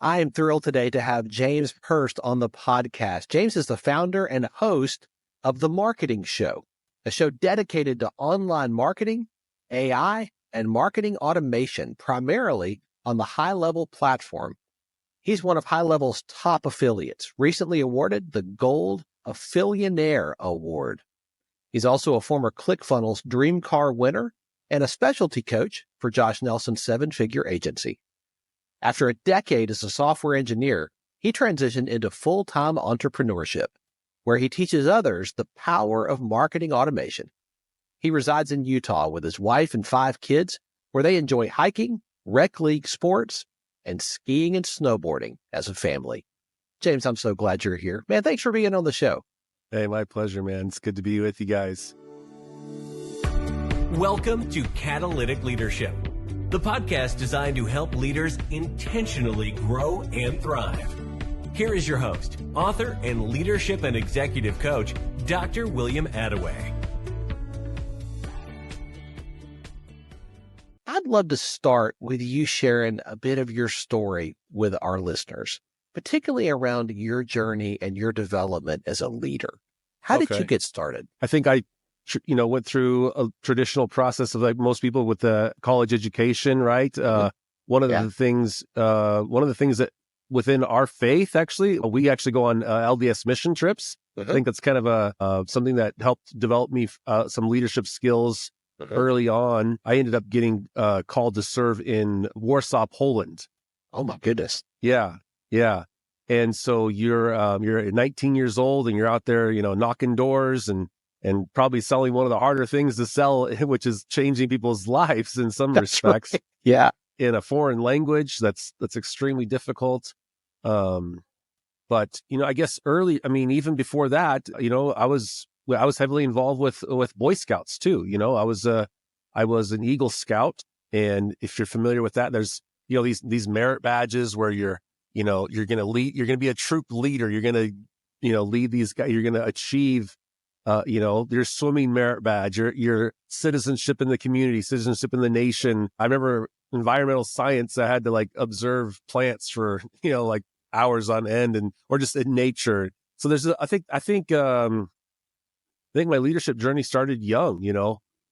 I am thrilled today to have James Hurst on the podcast. James is the founder and host of The Marketing Show, a show dedicated to online marketing, AI, and marketing automation, primarily on the HighLevel platform. He's one of HighLevel's top affiliates, recently awarded the Gold Affiliaire Award. He's also a former ClickFunnels Dream Car winner and a specialty coach for Josh Nelson's seven-figure agency. After a decade as a software engineer, he transitioned into full-time entrepreneurship, where he teaches others the power of marketing automation. He resides in Utah with his wife and 5 kids, where they enjoy hiking, rec league sports, and skiing and snowboarding as a family. James, I'm so glad you're here. Man, thanks for being on the show. Hey, my pleasure, man. It's good to be with you guys. Welcome to Catalytic Leadership, the podcast designed to help leaders intentionally grow and thrive. Here is your host, author, and leadership and executive coach, Dr. William Attaway. I'd love to start with you sharing a bit of your story with our listeners, particularly around your journey and your development as a leader. How did you get started? I think I went through a traditional process of like most people with the college education, right? One of the things that within our faith, actually, we actually go on LDS mission trips. I think that's kind of something that helped develop me some leadership skills early on. I ended up getting called to serve in Warsaw, Poland. Oh my goodness. Yeah. And so you're 19 years old and you're out there, knocking doors and probably selling one of the harder things to sell, which is changing people's lives in some respects. Right. Yeah. In a foreign language, that's extremely difficult. But I guess even before that, I was heavily involved with Boy Scouts too. I was an Eagle Scout, and if you're familiar with that, there's these merit badges where you're going to lead, you're going to be a troop leader, you're going to lead these guys, you're going to achieve your swimming merit badge, your citizenship in the community, citizenship in the nation. I remember environmental science, I had to like observe plants for hours on end, or just in nature. So there's I think my leadership journey started young,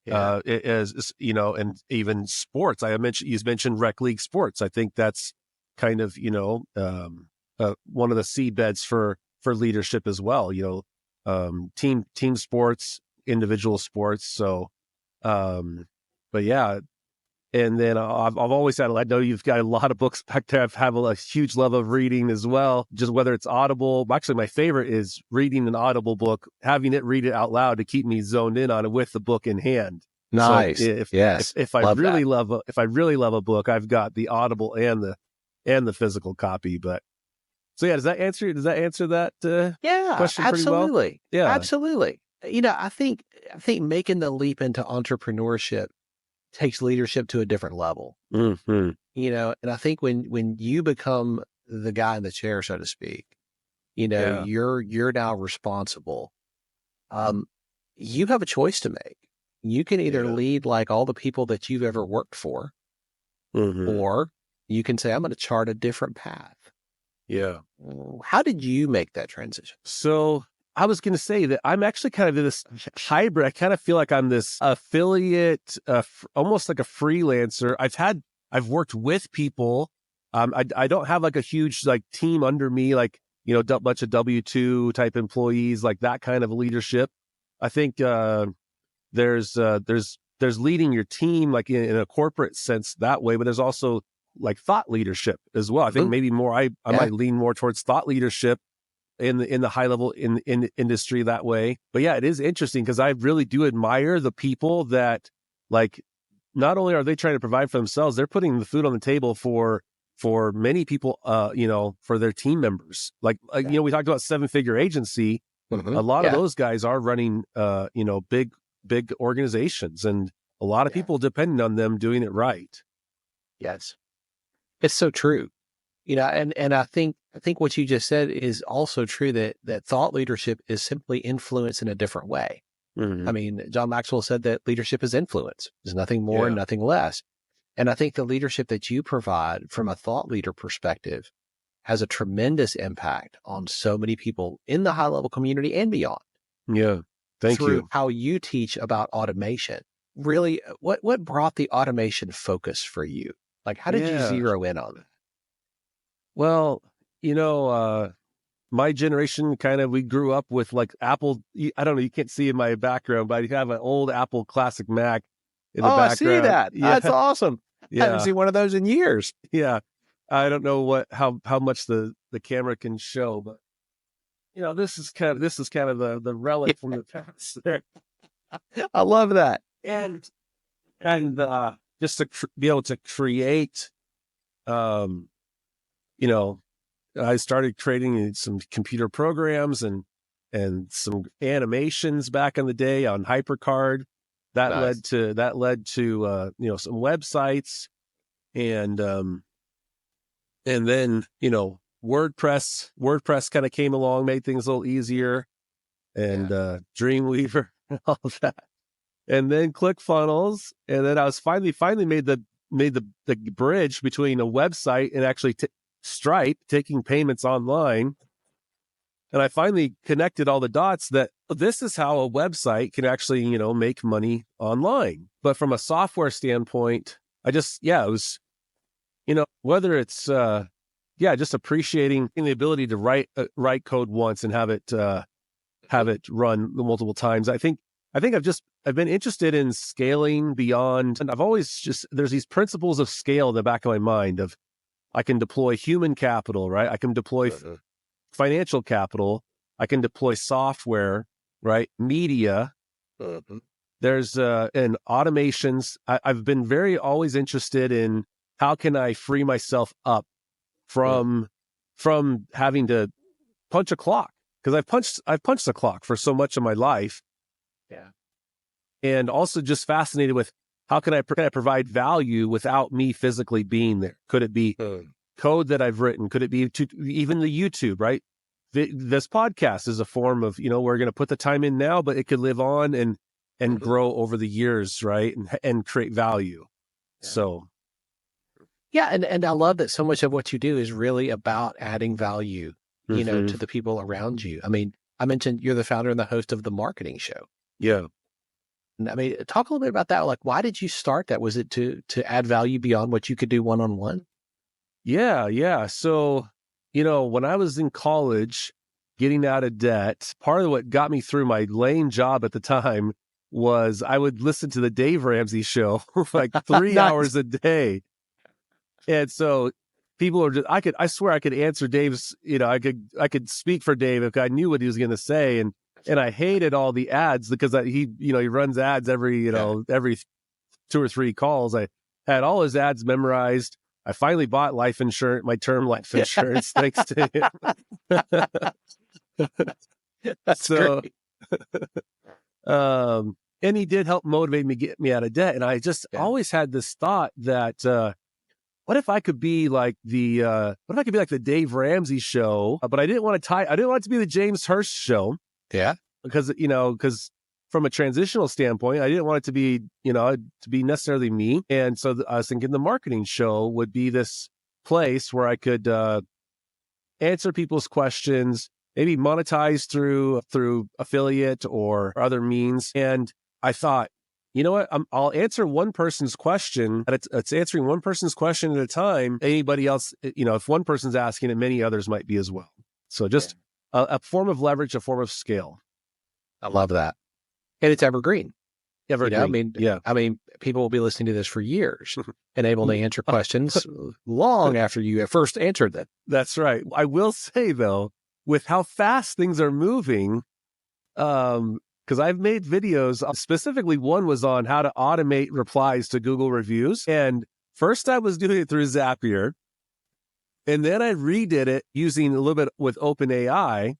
as and even sports. You mentioned rec league sports. I think that's kind of one of the seedbeds for leadership as well. Team sports, individual sports. So, but yeah. And then I've always had, I know you've got a lot of books back there. I have a huge love of reading as well, just whether it's Audible. Actually, my favorite is reading an Audible book, having it read it out loud to keep me zoned in on it with the book in hand. Nice. So if I really love a book, I've got the Audible and the physical copy. But so yeah, does that answer that question pretty absolutely. well? Yeah, absolutely. I think making the leap into entrepreneurship takes leadership to a different level. Mm-hmm. And I think when you become the guy in the chair, so to speak, you're now responsible. You have a choice to make. You can either lead like all the people that you've ever worked for, or you can say, I'm going to chart a different path. Yeah. How did you make that transition? So I was going to say that I'm actually kind of in this hybrid. I kind of feel like I'm this affiliate, almost like a freelancer. I've worked with people. I don't have like a huge like team under me, like, bunch of W-2 type employees, like that kind of leadership. I think there's leading your team like in a corporate sense that way, but there's also like thought leadership as well. I think maybe more, I might lean more towards thought leadership in the high level in industry that way. But yeah, it is interesting because I really do admire the people that like, not only are they trying to provide for themselves, they're putting the food on the table for many people, for their team members. Like, we talked about seven-figure agency. A lot of those guys are running, big organizations, and a lot of people depend on them doing it right. Yes. It's so true. And I think what you just said is also true, that thought leadership is simply influence in a different way. Mm-hmm. I mean, John Maxwell said that leadership is influence. There's nothing more and nothing less. And I think the leadership that you provide from a thought leader perspective has a tremendous impact on so many people in the high level community and beyond. Yeah. Thank through you. how you teach about automation. Really, what brought the automation focus for you? Like, how did you Yeah. zero in on that? Well, my generation we grew up with like Apple. I don't know, you can't see in my background, but I have an old Apple classic Mac in the Oh, I see background. that. Yeah. That's awesome. I haven't Yeah. seen one of those in years. Yeah. I don't know how much the camera can show, but this is kind of the relic from the past there. I love that. And just to be able to create, I started creating some computer programs and some animations back in the day on HyperCard. That Nice. led to some websites, and then WordPress kind of came along, made things a little easier, and Dreamweaver and all of that, and then ClickFunnels, and then I was finally made the bridge between a website and actually Stripe, taking payments online. And I finally connected all the dots that this is how a website can actually, make money online. But from a software standpoint, it was, whether it's, just appreciating the ability to write code once and have it run multiple times. I think I've been interested in scaling beyond, and I've always there's these principles of scale in the back of my mind of, I can deploy human capital, right? I can deploy financial capital. I can deploy software, right? Media. There's and automations. I've been always interested in how can I free myself up from having to punch a clock, because I've punched a clock for so much of my life. Yeah. And also just fascinated with how can I provide value without me physically being there? Could it be code that I've written? Could it be even the YouTube, right? This podcast is a form of, we're going to put the time in now, but it could live on and grow over the years, right? And create value. Yeah. So. Yeah. And I love that so much of what you do is really about adding value, to the people around you. I mean, I mentioned you're the founder and the host of The Marketing Show. Yeah. I mean, talk a little bit about that. Like, why did you start that? Was it to add value beyond what you could do one-on-one? Yeah. So, when I was in college, getting out of debt, part of what got me through my lame job at the time was I would listen to the Dave Ramsey show like 3 hours a day. And so people are I swear I could answer Dave's, I could speak for Dave if I knew what he was going to say. And I hated all the ads because he runs ads every 2 or 3 calls. I had all his ads memorized. I finally bought my term life insurance, thanks to him. That's great. And he did help motivate me, get me out of debt. And I just always had this thought that, what if I could be like the Dave Ramsey show, but I didn't want it to be the James Hurst show. Yeah. Because from a transitional standpoint, I didn't want it to be, to be necessarily me. And so I was thinking the marketing show would be this place where I could answer people's questions, maybe monetize through affiliate or other means. And I thought, you know what? I'll answer one person's question, and it's answering one person's question at a time. Anybody else, if one person's asking it, many others might be as well. So just a form of leverage, a form of scale. I love that. And it's evergreen. Evergreen. I mean, people will be listening to this for years and able to answer questions long after you first answered them. That's right. I will say, though, with how fast things are moving, because I've made videos, specifically one was on how to automate replies to Google reviews. And first I was doing it through Zapier. And then I redid it using a little bit with OpenAI,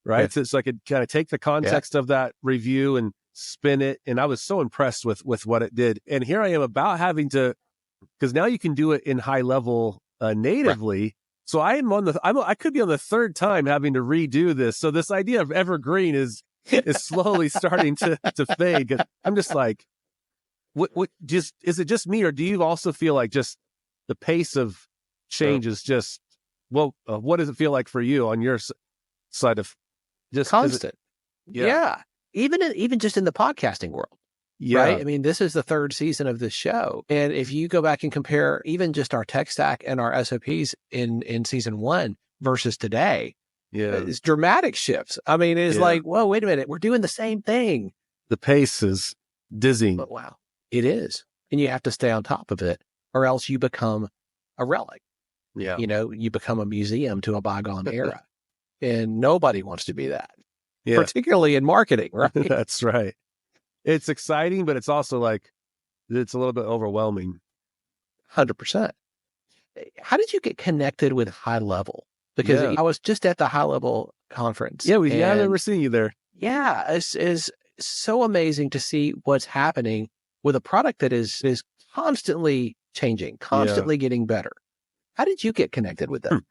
right? Yeah. So I could kind of take the context of that review and spin it. And I was so impressed with what it did. And here I am about having to, because now you can do it in HighLevel natively. Right. So I could be on the third time having to redo this. So this idea of evergreen is slowly starting to fade. 'Cause I'm just like, is it just me, or do you also feel like just the pace of change is just Well, what does it feel like for you on your side of just Constant. Yeah. Yeah. Even just in the podcasting world. Yeah. Right. I mean, this is the third season of this show. And if you go back and compare even just our tech stack and our SOPs in season 1 versus today, Yeah. it's dramatic shifts. I mean, it's like, whoa, wait a minute. We're doing the same thing. The pace is dizzying. But wow, it is. And you have to stay on top of it or else you become a relic. Yeah. You know, you become a museum to a bygone era. And nobody wants to be that, Yeah. particularly in marketing, right? That's right. It's exciting, but it's also like, it's a little bit overwhelming. 100%. How did you get connected with HighLevel? Because I was just at the HighLevel conference. Yeah, I've never seen you there. Yeah, it's so amazing to see what's happening with a product that is constantly changing, constantly getting better. How did you get connected with them?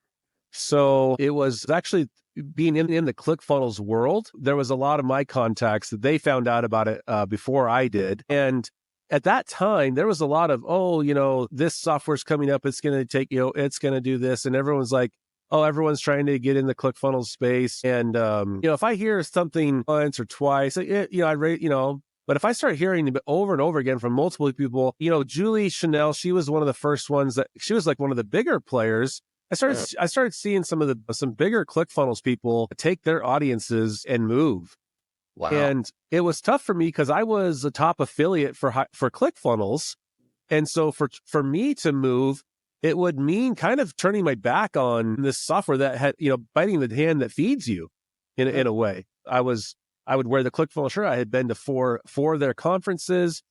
So it was actually being in the ClickFunnels world. There was a lot of my contacts that they found out about it before I did. And at that time, there was a lot of, this software's coming up. It's going to take, it's going to do this. And everyone's like, everyone's trying to get in the ClickFunnels space. And, if I hear something once or twice, but if I start hearing it over and over again from multiple people, Julie Chanel, she was one of the first ones she was like one of the bigger players. I started seeing some bigger ClickFunnels people take their audiences and move. Wow. And it was tough for me because I was a top affiliate for ClickFunnels. And so for me to move, it would mean kind of turning my back on this software that had, biting the hand that feeds you in a way. I would wear the ClickFunnels shirt. I had been to four of their conferences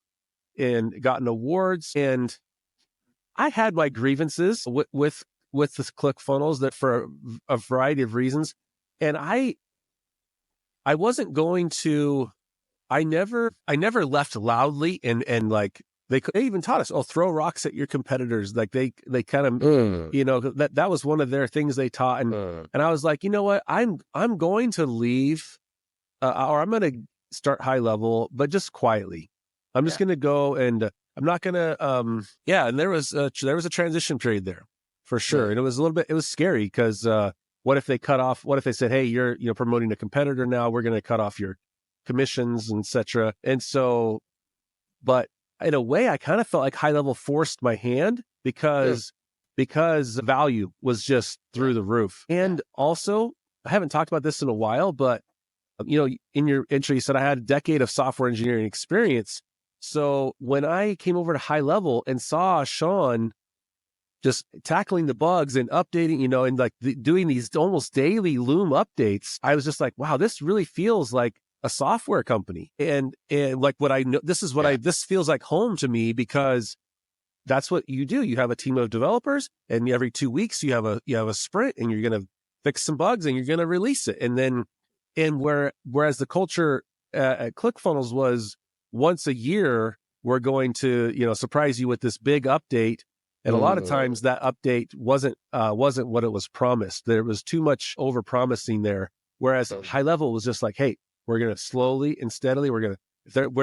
and gotten awards. And I had my grievances with the ClickFunnels that for a variety of reasons. And I wasn't going to, I never left loudly and like, they even taught us, throw rocks at your competitors. Like they kind of, that was one of their things they taught. And I was like, you know what, I'm going to leave or I'm going to start HighLevel, but just quietly. I'm just going to go and I'm not going to, and there was a transition period there for sure. And it was it was scary because what if they said, hey, you're promoting a competitor now, we're going to cut off your commissions, etc. And so, but in a way, I kind of felt like HighLevel forced my hand because value was just through the roof. And also, I haven't talked about this in a while, but in your intro, you said I had a decade of software engineering experience. So when I came over to HighLevel and saw Sean just tackling the bugs and updating, and like doing these almost daily Loom updates, I was just like, wow, this really feels like a software company. And like what I know, this feels like home to me because that's what you do. You have a team of developers and every 2 weeks you have a sprint and you're going to fix some bugs and you're going to release it. Whereas the culture at ClickFunnels was once a year, we're going to, surprise you with this big update. And a lot of times that update wasn't what it was promised. There was too much over promising there. Whereas HighLevel was just like, hey, we're going to slowly and steadily, we're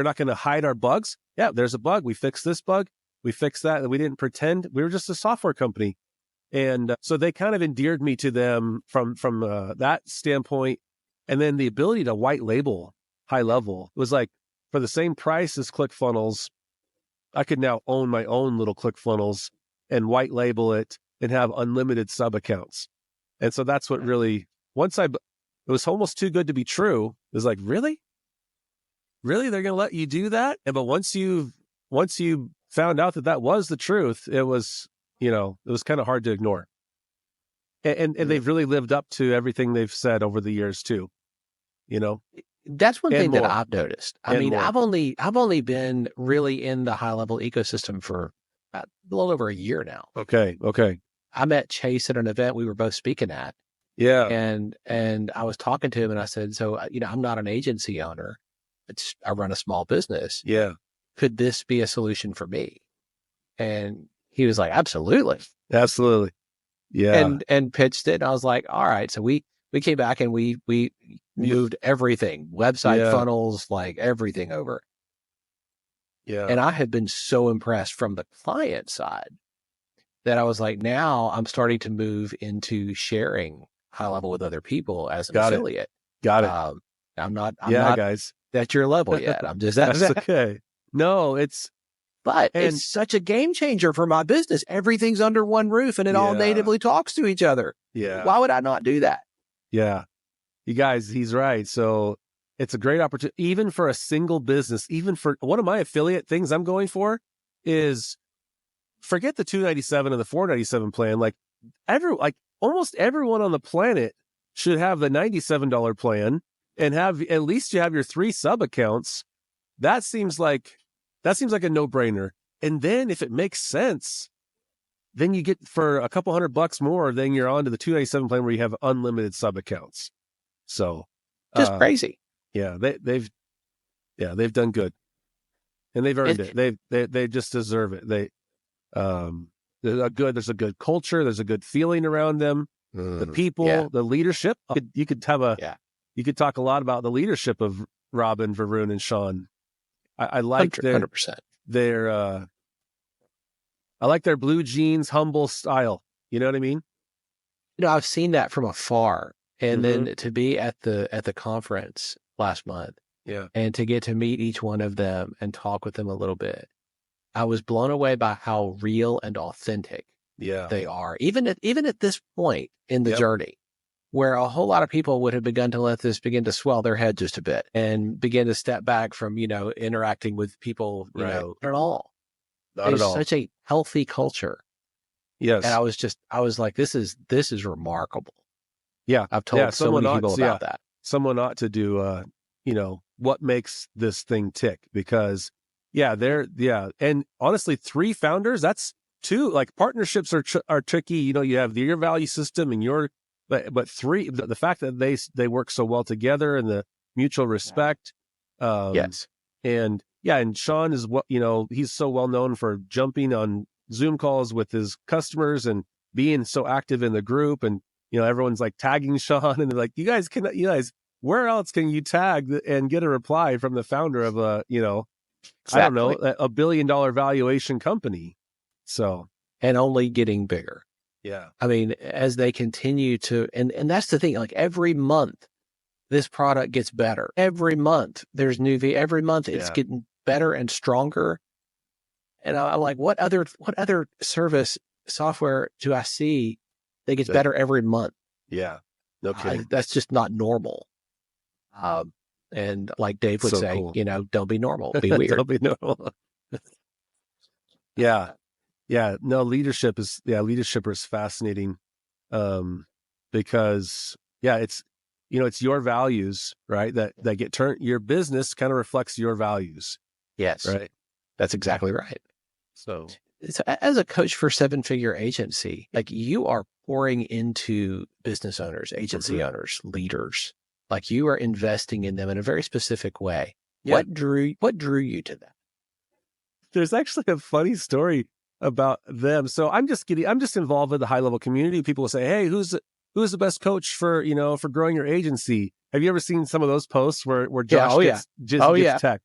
not going to hide our bugs. Yeah, there's a bug. We fixed this bug. We fixed that. And we didn't pretend. We were just a software company. And so they kind of endeared me to them from that standpoint. And then the ability to white label HighLevel was like, for the same price as ClickFunnels, I could now own my own little ClickFunnels and white label it and have unlimited sub accounts. And so that's what really, it was almost too good to be true. It was like, really? They're going to let you do that? But once you found out that was the truth, it was kind of hard to ignore. And they've really lived up to everything they've said over the years too. That's one thing more. that I've noticed. More. I've only been really in the HighLevel ecosystem for a little over a year now. Okay. I met Chase at an event we were both speaking at. Yeah. And I was talking to him and I said, so, I'm not an agency owner. I run a small business. Yeah. Could this be a solution for me? And he was like, absolutely. Yeah. And pitched it. And I was like, all right. So we came back and we moved everything, website funnels, like everything over. Yeah. And I had been so impressed from the client side that I was like, now I'm starting to move into sharing HighLevel with other people as an Got it. affiliate. Got it. I'm not Guys. at your level yet. I'm just That's okay. No, but and it's such a game changer for my business. Everything's under one roof and it all natively talks to each other. yeah. Why would I not do that? Yeah. You guys, he's right. So it's a great opportunity, even for a single business, even for one of my affiliate things I'm going for is forget the $297 and the $497 plan. Like almost everyone on the planet should have the $97 plan and have, at least you have your 3 sub accounts. That seems like a no-brainer. And then if it makes sense, then you get for a couple $100 more, then you're on to the $297 plan where you have unlimited sub accounts. So just crazy. Yeah, they've done good, and they've earned it. They just deserve it. There's a good culture. There's a good feeling around them. The people, the leadership. You could talk a lot about the leadership of Robin, Varun, and Sean. I like 100%. I like their blue jeans, humble style. You know what I mean? I've seen that from afar. And then to be at the conference last month, and to get to meet each one of them and talk with them a little bit, I was blown away by how real and authentic they are. Even at this point in the journey, where a whole lot of people would have begun to let this begin to swell their head just a bit and begin to step back from interacting with people, not at all. Not at all. Such a healthy culture. Yes, and I was like, this is remarkable. Yeah, I've told so many people about that. Someone ought to do, what makes this thing tick, because, and honestly, 3 founders, that's 2. Like partnerships are tricky. You have your value system and but 3. The fact that they work so well together and the mutual respect. Yes, and Sean is he's so well known for jumping on Zoom calls with his customers and being so active in the group and. Everyone's like tagging Sean and they're like, you guys, where else can you tag and get a reply from the founder of I don't know, a $1 billion valuation company. So, and only getting bigger. Yeah. I mean, as they continue to, and that's the thing, like every month, this product gets better. Every month there's new every month it's getting better and stronger. And I'm like, what other service software do I see that gets better every month? Yeah. No kidding. That's just not normal. And like Dave would say, cool. Don't be normal, be weird. Don't be normal. Yeah. No, leadership is fascinating. Because it's, it's your values, right? That get turned, your business kind of reflects your values. Yes. Right. That's exactly right. So as a coach for 7-figure agency, like you are pouring into business owners, agency owners, leaders, like you are investing in them in a very specific way. Yeah. What drew you to that? There's actually a funny story about them. So I'm just involved with the HighLevel community. People will say, hey, who's the best coach for growing your agency? Have you ever seen some of those posts where Josh gets tech?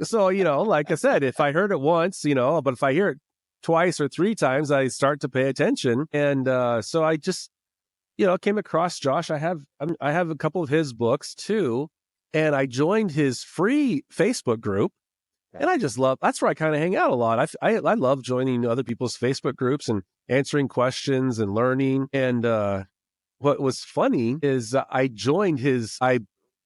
So, like I said, if I heard it once, but if I hear it twice or 3 times, I start to pay attention. And so I just, came across Josh. I have a couple of his books too. And I joined his free Facebook group. And I just that's where I kind of hang out a lot. I love joining other people's Facebook groups and answering questions and learning. And what was funny is I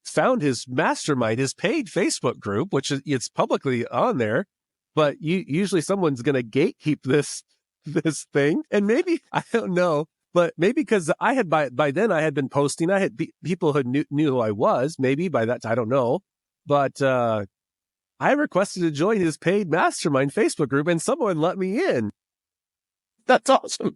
found his mastermind, his paid Facebook group, which it's publicly on there. But usually someone's going to gatekeep this thing. And maybe, I don't know, but maybe because I had by then I had been posting, I had people who knew who I was, maybe by that, I don't know. But I requested to join his paid mastermind Facebook group and someone let me in. That's awesome.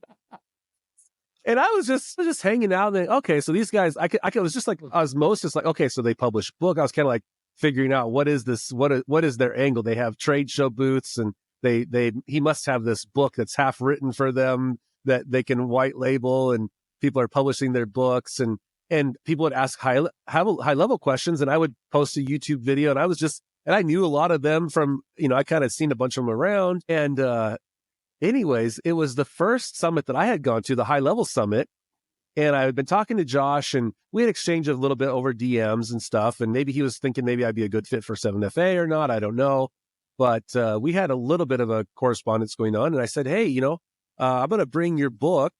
And I was just hanging out and okay, so these guys, I was just like osmosis, like, okay, so they publish book. I was kind of like figuring out what is this, what is their angle? They have trade show booths and he must have this book that's half written for them that they can white label, and people are publishing their books and people would ask high level questions and I would post a YouTube video and I knew a lot of them from, I kind of seen a bunch of them around and anyways, it was the first summit that I had gone to, the HighLevel summit. And I had been talking to Josh, and we had exchanged a little bit over DMs and stuff. And maybe he was thinking maybe I'd be a good fit for 7FA or not. I don't know. But we had a little bit of a correspondence going on. And I said, hey, I'm going to bring your book.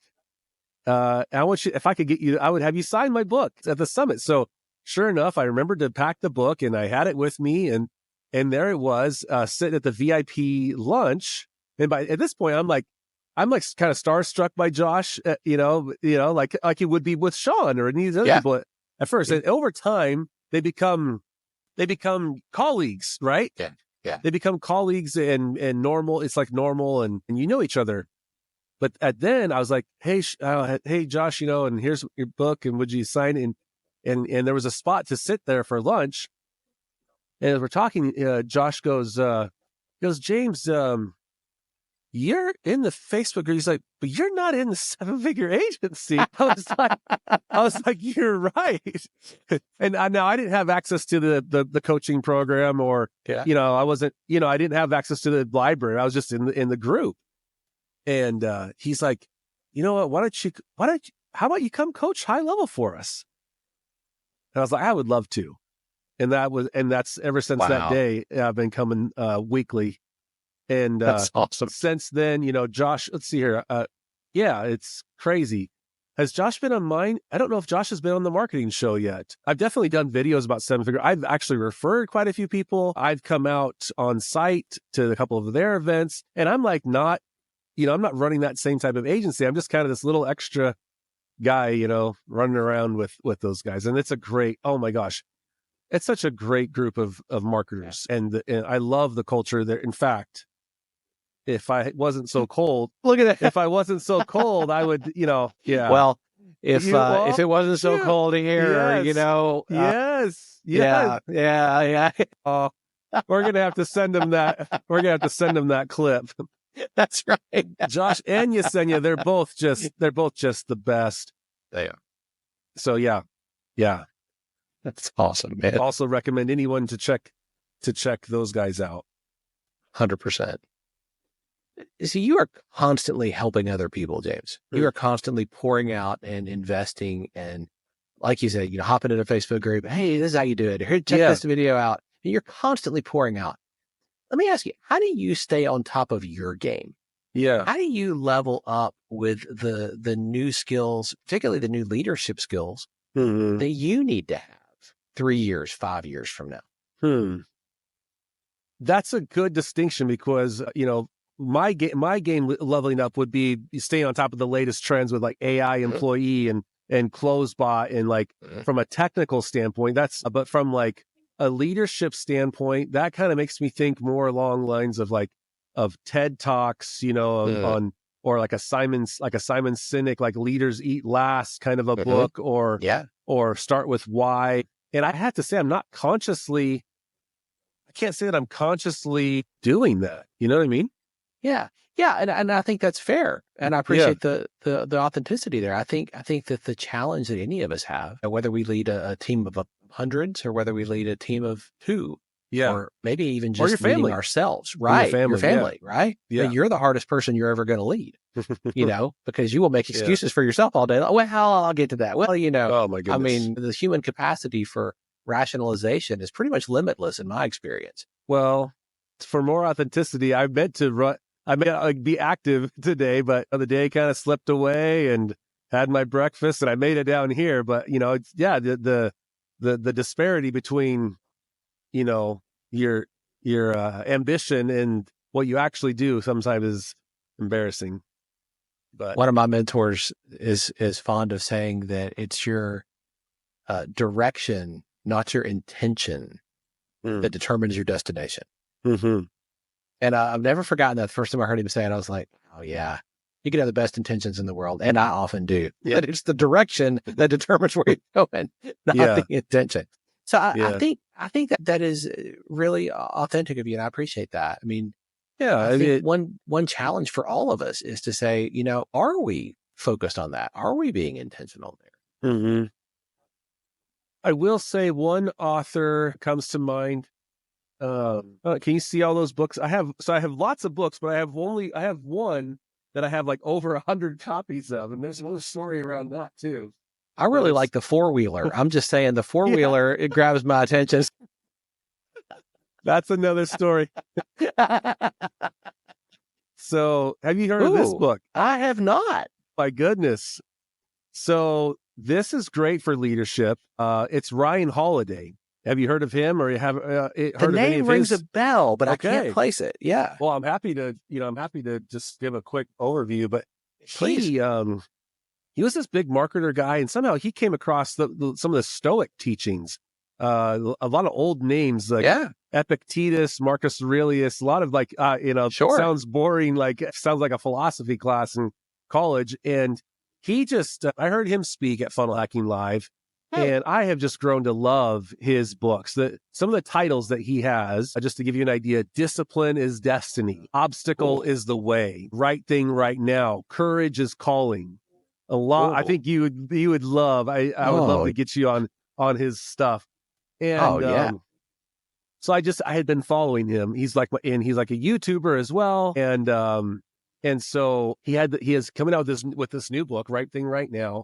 I want you, if I could get you, I would have you sign my book at the summit. So sure enough, I remembered to pack the book, and I had it with me. And there it was, sitting at the VIP lunch. And at this point, I'm like kind of starstruck by Josh, like he would be with Sean or any of these other people at first. And over time, they become colleagues, right? Yeah. Yeah. They become colleagues and normal. It's like normal and you know each other. But then I was like, hey, Josh, and here's your book, and would you sign it? And there was a spot to sit there for lunch. And as we're talking, Josh goes, James, you're in the Facebook group. He's like, but you're not in the 7-figure agency. I was like, you're right. And now I didn't have access to the coaching program, or, I wasn't, I didn't have access to the library. I was just in the group. And he's like, you know what? How about you come coach HighLevel for us? And I was like, I would love to. And that's ever since that day, I've been coming weekly. And that's awesome. Since then, Josh, let's see here. It's crazy. Has Josh been on mine? I don't know if Josh has been on the marketing show yet. I've definitely done videos about 7-figure. I've actually referred quite a few people. I've come out on site to a couple of their events, and I'm like I'm not running that same type of agency. I'm just kind of this little extra guy, running around with those guys. And it's oh my gosh, it's such a great group of marketers. And I love the culture there. In fact, if I wasn't so cold, look at that. If I wasn't so cold, I would, yeah. Well, if it wasn't so cold here, yes. Yeah. We're going to have to send him that. We're going to have to send him that clip. That's right. Josh and Yesenia, they're both just the best. They are. So yeah. That's awesome, man. Also recommend anyone to check those guys out. 100%. See, you are constantly helping other people, James. You are constantly pouring out and investing, and like you said, hopping in a Facebook group. Hey, this is how you do it. Here, check this video out. And you're constantly pouring out. Let me ask you, how do you stay on top of your game? Yeah. How do you level up with the new skills, particularly the new leadership skills that you need to have 3 years, 5 years from now? That's a good distinction, because, my game leveling up would be staying on top of the latest trends with like AI employee and CloseBot, and like from a technical standpoint, but from like a leadership standpoint, that kind of makes me think more along lines of TED Talks, on, or like a Simon Sinek, like Leaders Eat Last kind of a book, or Start with Why. And I have to say, I can't say that I'm consciously doing that. You know what I mean? Yeah. And I think that's fair. And I appreciate the authenticity there. I think that the challenge that any of us have, whether we lead a team of hundreds or whether we lead a team of 2, or maybe even just leading ourselves, right? Your family, right? Yeah. I mean, you're the hardest person you're ever going to lead, because you will make excuses for yourself all day. Well, I'll get to that. Well, oh my goodness. I mean, the human capacity for rationalization is pretty much limitless in my experience. Well, for more authenticity, I meant to be active today, but the day kind of slipped away, and had my breakfast, and I made it down here. But it's the disparity between your ambition and what you actually do sometimes is embarrassing. But one of my mentors is fond of saying that it's your direction, not your intention, that determines your destination. And I've never forgotten that. The first time I heard him say it, I was like, oh yeah, you can have the best intentions in the world. And I often do. But it's the direction that determines where you're going, not the intention. So I think that is really authentic of you. And I appreciate that. I mean, I think one challenge for all of us is to say, are we focused on that? Are we being intentional there? I will say one author comes to mind Can you see all those books? I have lots of books, but I have one that I have like over 100 copies of, and there's a little story around that too. I really like the four-wheeler. I'm just saying the four-wheeler, it grabs my attention. That's another story. So have you heard of this book? I have not. My goodness. So this is great for leadership. It's Ryan Holiday. Have you heard of him, or you have heard The of any name of rings his? a bell, but I Okay. can't place it. Yeah. Well, I'm happy to just give a quick overview, but Please. he was this big marketer guy, and somehow he came across some of the Stoic teachings. A lot of old names like Epictetus, Marcus Aurelius, a lot of like, sounds boring, sounds like a philosophy class in college. And he just, I heard him speak at Funnel Hacking Live, and I have just grown to love his books. Some of the titles that he has, just to give you an idea: Discipline is Destiny, Obstacle is the Way, Right Thing Right Now, Courage is Calling. A lot. I think you would love. I would love to get you on his stuff. And so I had been following him. He's like a YouTuber as well. And so he is coming out with this new book, Right Thing Right Now.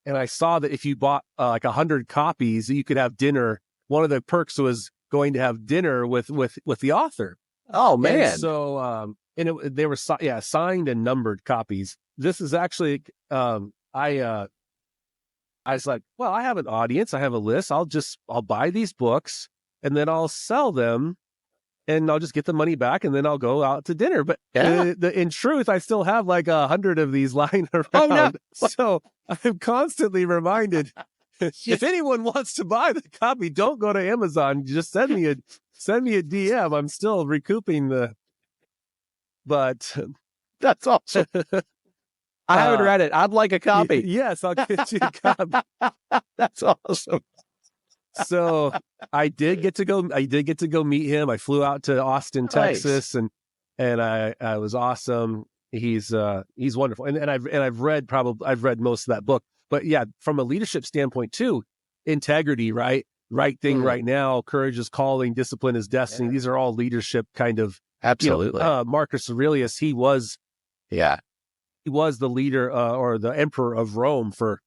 And I saw that if you bought like 100 copies, you could have dinner. One of the perks was going to have dinner with the author. Oh man! And so they were signed and numbered copies. This is actually I was like, well, I have an audience. I have a list. I'll buy these books and then I'll sell them and I'll just get the money back and then I'll go out to dinner. But in truth, I still have like 100 of these lying around. Oh, no. So I'm constantly reminded, if anyone wants to buy the copy, don't go to Amazon. Just send me a DM. I'm still recouping but that's awesome. I haven't read it. I'd like a copy. Yes, I'll get you a copy. That's awesome. So I did get to go meet him. I flew out to Austin, Texas, and I was awesome. He's wonderful. And I've read most of that book. But yeah, from a leadership standpoint too, integrity, right thing right now, courage is calling, discipline is destiny. These are all leadership kind of. Absolutely. Marcus Aurelius, he was the leader or the emperor of Rome for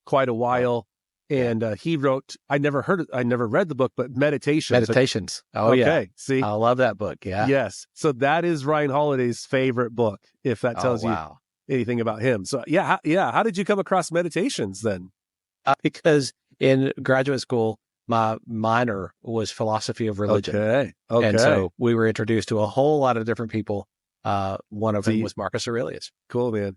quite a while. And he wrote, I never read the book, but Meditations. Oh, okay. Yeah. See, I love that book. Yeah. Yes. So that is Ryan Holiday's favorite book, if that tells you anything about him. So How did you come across Meditations then? Because in graduate school, my minor was philosophy of religion. Okay. And so we were introduced to a whole lot of different people. One of them was Marcus Aurelius. Cool, man.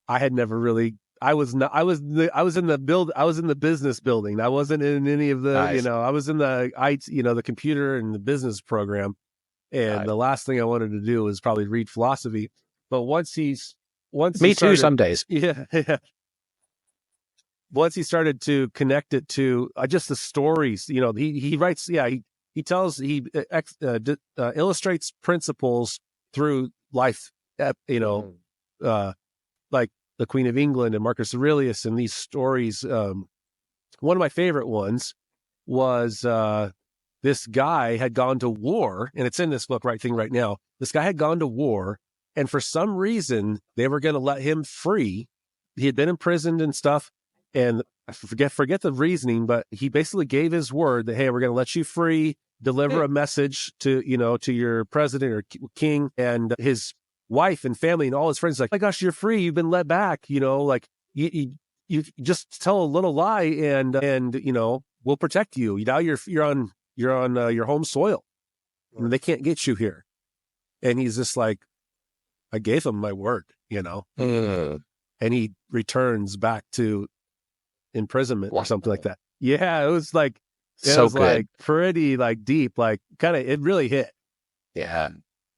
I had never really. I was in the business building. I wasn't in any of the. Nice. I was in the the computer and the business program. And the last thing I wanted to do was probably read philosophy. But once me too. Some days. Yeah. Once he started to connect it to just the stories, he writes. Yeah, he tells illustrates principles through life, like the Queen of England and Marcus Aurelius and these stories. One of my favorite ones was this guy had gone to war, and it's in this book, Right Thing Right Now. This guy had gone to war, and for some reason, they were going to let him free. He had been imprisoned and stuff, and I forget the reasoning, but he basically gave his word that, hey, we're going to let you free, deliver a message to your president or king, and his wife and family and all his friends, like, oh my gosh, you're free. You've been let back. You just tell a little lie and we'll protect you. Now you're on your home soil. And they can't get you here. And he's just like, I gave him my word, and he returns back to imprisonment or something like that. Yeah. It was like, good. Like pretty like deep, like kind of, it really hit. Yeah.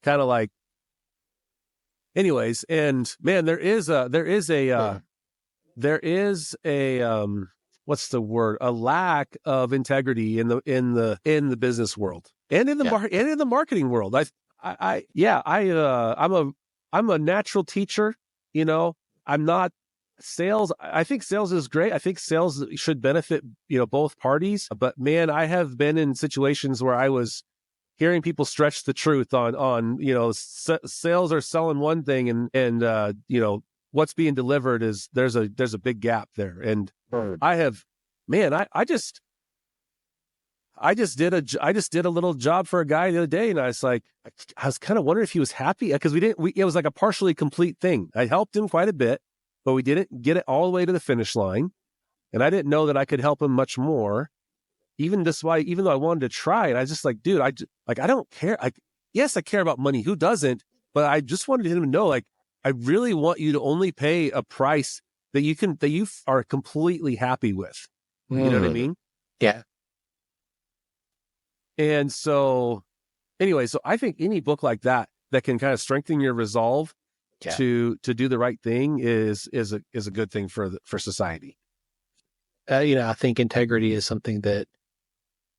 Kind of like, anyways. And man, there is a what's the word? A lack of integrity in the business world and in the marketing world. I'm a natural teacher. I'm not sales, I think sales is great. I think sales should benefit, both parties. But man, I have been in situations where I was hearing people stretch the truth on sales are selling one thing, and what's being delivered is there's a big gap there. And I just did a little job for a guy the other day, and I was kind of wondering if he was happy, because it was like a partially complete thing. I helped him quite a bit, but we didn't get it all the way to the finish line. And I didn't know that I could help him much more. Even though I wanted to try, and I was just like, dude, I don't care. Yes, I care about money. Who doesn't? But I just wanted him to know, I really want you to only pay a price that you are completely happy with. You know what I mean? Yeah. And so anyway, so I think any book like that can kind of strengthen your resolve to do the right thing is a good thing for society. I think integrity is something that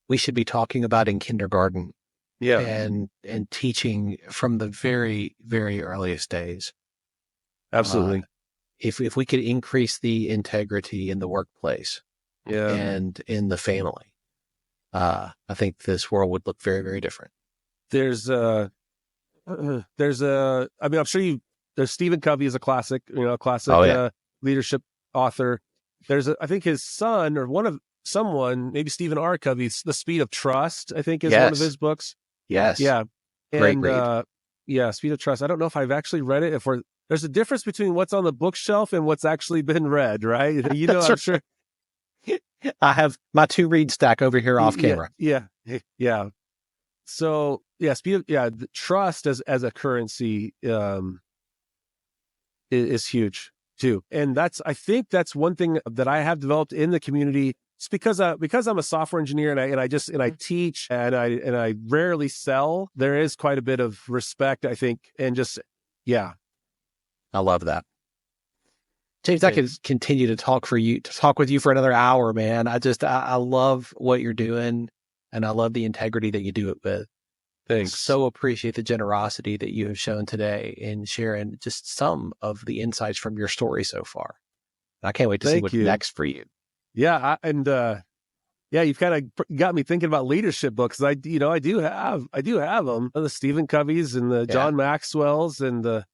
we should be talking about in kindergarten. Yeah. And teaching from the very, very earliest days. Absolutely. If we could increase the integrity in the workplace and in the family, I think this world would look very, very different. There's I'm sure there's Stephen Covey is a classic, leadership author. I think his son or maybe Stephen R. Covey, The Speed of Trust, I think is one of his books. Yes. Yeah. Great read. Speed of Trust. I don't know if I've actually read it. There's a difference between what's on the bookshelf and what's actually been read, right? I'm sure. I have my 2 read stack over here off camera. Yeah. So the trust as a currency is huge too. And I think that's one thing that I have developed in the community. It's because I'm a software engineer and I teach and I rarely sell. There is quite a bit of respect, I think, and just I love that. James, I could continue to talk with you for another hour, man. I love what you're doing, and I love the integrity that you do it with. Thanks. So appreciate the generosity that you have shown today in sharing just some of the insights from your story so far. I can't wait to see what's next for you. Yeah. You've kind of got me thinking about leadership books. I do have them. The Stephen Coveys and the John Maxwell's and the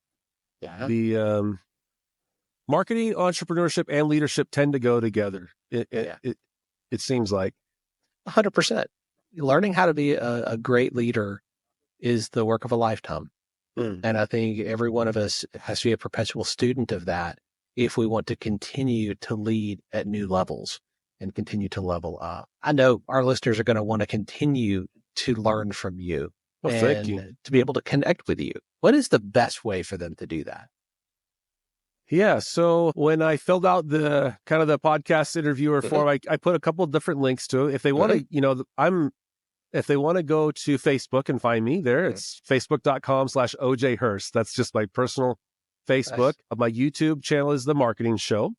marketing, entrepreneurship, and leadership tend to go together. It seems like 100%. Learning how to be a great leader is the work of a lifetime. And I think every one of us has to be a perpetual student of that if we want to continue to lead at new levels and continue to level up. I know our listeners are going to want to continue to learn from you thank you. To be able to connect with you. What is the best way for them to do that? Yeah. So when I filled out the kind of the podcast interviewer form, I put a couple of different links to it. If they want to, if they want to go to Facebook and find me there, it's facebook.com/OJ Hurst. That's just my personal Facebook. Nice. My YouTube channel is The Marketing Show.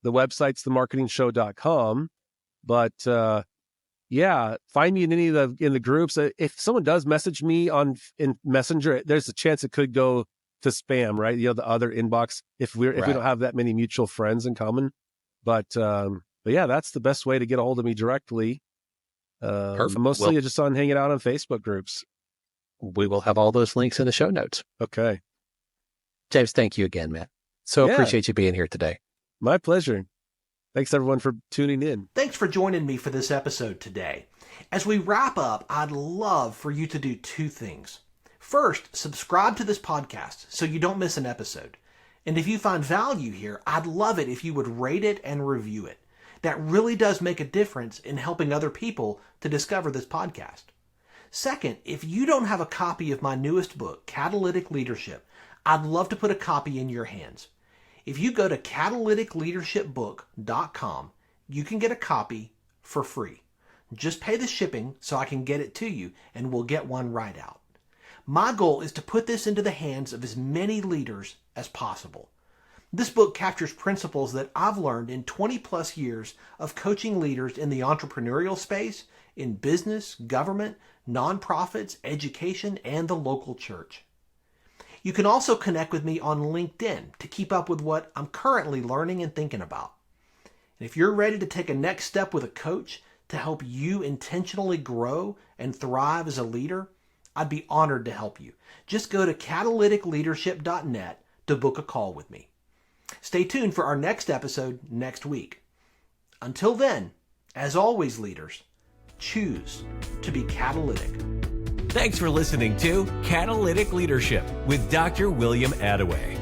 The website's themarketingshow.com. But find me in any of the groups. If someone does message me in Messenger, there's a chance it could go to spam, right? The other inbox if we don't have that many mutual friends in common. But that's the best way to get a hold of me directly. Perfect. Mostly just on hanging out on Facebook groups. We will have all those links in the show notes. Okay. James, thank you again, man. So appreciate you being here today. My pleasure. Thanks everyone for tuning in. Thanks for joining me for this episode today. As we wrap up, I'd love for you to do 2 things. First, subscribe to this podcast so you don't miss an episode. And if you find value here, I'd love it if you would rate it and review it. That really does make a difference in helping other people to discover this podcast. Second, if you don't have a copy of my newest book, Catalytic Leadership, I'd love to put a copy in your hands. If you go to catalyticleadershipbook.com, you can get a copy for free. Just pay the shipping so I can get it to you, and we'll get one right out. My goal is to put this into the hands of as many leaders as possible. This book captures principles that I've learned in 20 plus years of coaching leaders in the entrepreneurial space, in business, government, nonprofits, education, and the local church. You can also connect with me on LinkedIn to keep up with what I'm currently learning and thinking about. And if you're ready to take a next step with a coach to help you intentionally grow and thrive as a leader, I'd be honored to help you. Just go to catalyticleadership.net to book a call with me. Stay tuned for our next episode next week. Until then, as always, leaders, choose to be catalytic. Thanks for listening to Catalytic Leadership with Dr. William Attaway.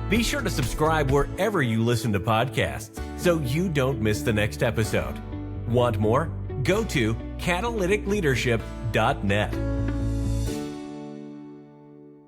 Be sure to subscribe wherever you listen to podcasts so you don't miss the next episode. Want more? Go to catalyticleadership.net.